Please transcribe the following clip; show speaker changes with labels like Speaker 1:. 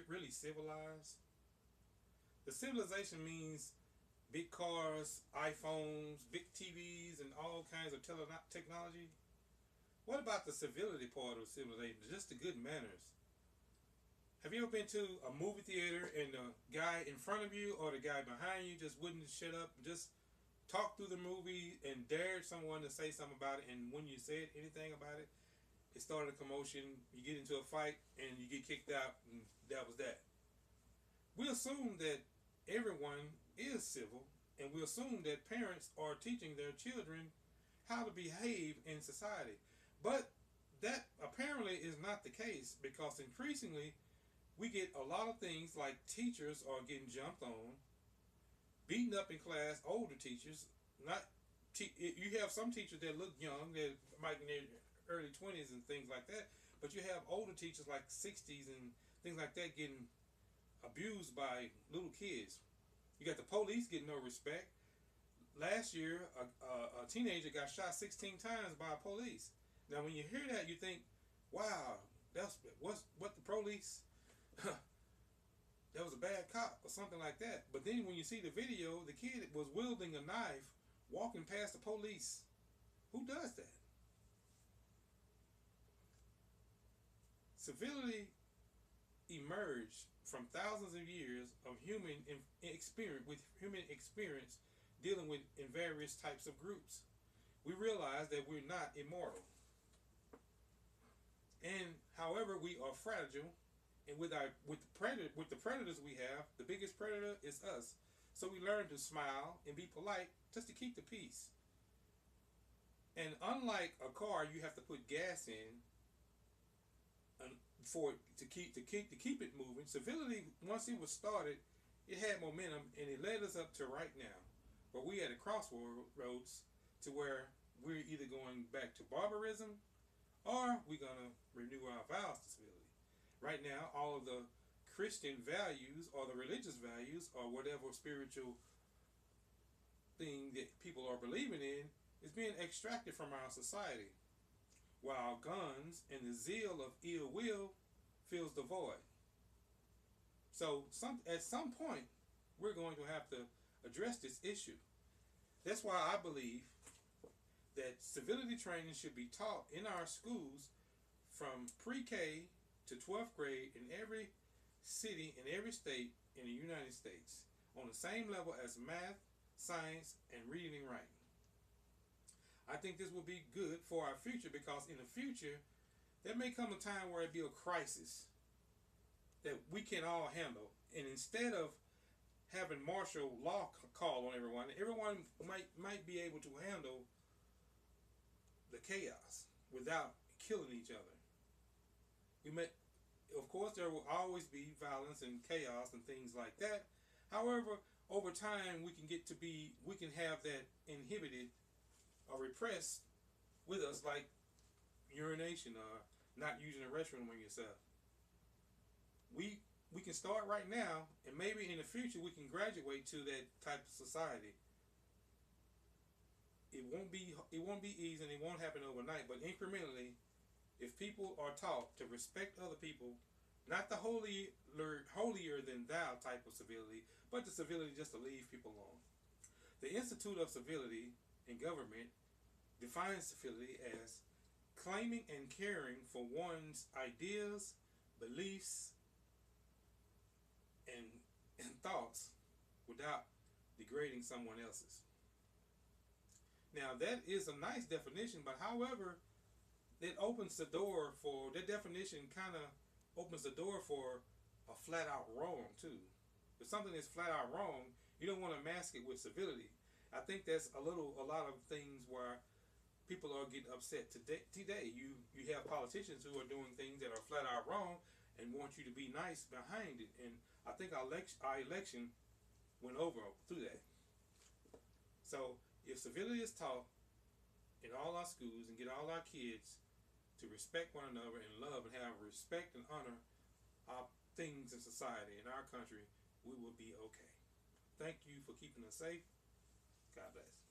Speaker 1: really civilized? The civilization means big cars, iPhones, big TVs, and all kinds of technology. What about the civility part of civilization? Just the good manners. Have you ever been to a movie theater and the guy in front of you or the guy behind you just wouldn't shut up, just talk through the movie and dared someone to say something about it, and when you said anything about it, it started a commotion, you get into a fight, and you get kicked out, and that was that. We assume that everyone is civil, and we assume that parents are teaching their children how to behave in society. But that apparently is not the case, because increasingly we get a lot of things like teachers are getting jumped on, beaten up in class, older teachers. Not You have some teachers that look young, that might be in their early 20s and things like that, but you have older teachers like 60s and things like that getting abused by little kids. You got the police getting no respect. Last year, a teenager got shot 16 times by police. Now, when you hear that, you think, "Wow, that's what the police." That was a bad cop or something like that. But then when you see the video, the kid was wielding a knife, walking past the police. Who does that? Civility emerged from thousands of years of human experience dealing with in various types of groups. We realize that we're not immortal, and however we are fragile, and with the predators we have, the biggest predator is us. So we learn to smile and be polite just to keep the peace. And unlike a car, you have to put gas in and to keep it moving. Civility, once it was started, it had momentum, and it led us up to right now, where we at a crossroads to where we're either going back to barbarism or we're gonna renew our vows to civility. Right now, all of the Christian values or the religious values or whatever spiritual thing that people are believing in is being extracted from our society, while guns and the zeal of ill will fills the void. So at some point, we're going to have to address this issue. That's why I believe that civility training should be taught in our schools from pre-K to 12th grade in every city in every state in the United States, on the same level as math, science, and reading and writing. I think this will be good for our future, because in the future there may come a time where it be a crisis that we can all handle, and instead of having martial law call on everyone might be able to handle the chaos without killing each other. Of course, there will always be violence and chaos and things like that. However, over time we can have that inhibited or repressed with us, like urination or not using the restroom on yourself. We can start right now, and maybe in the future we can graduate to that type of society. It won't be easy, and it won't happen overnight, but incrementally, if people are taught to respect other people, not the holier than thou type of civility, but the civility just to leave people alone. The Institute of Civility in Government defines civility as claiming and caring for one's ideas, beliefs, and thoughts without degrading someone else's. Now, that is a nice definition, but however, that definition kind of opens the door for a flat out wrong too. If something is flat out wrong, you don't want to mask it with civility. I think that's a lot of things where people are getting upset today. You have politicians who are doing things that are flat out wrong and want you to be nice behind it. And I think our election went over through that. So if civility is taught in all our schools and get all our kids to respect one another and love and have respect and honor our things in society, in our country, we will be okay. Thank you for keeping us safe. God bless.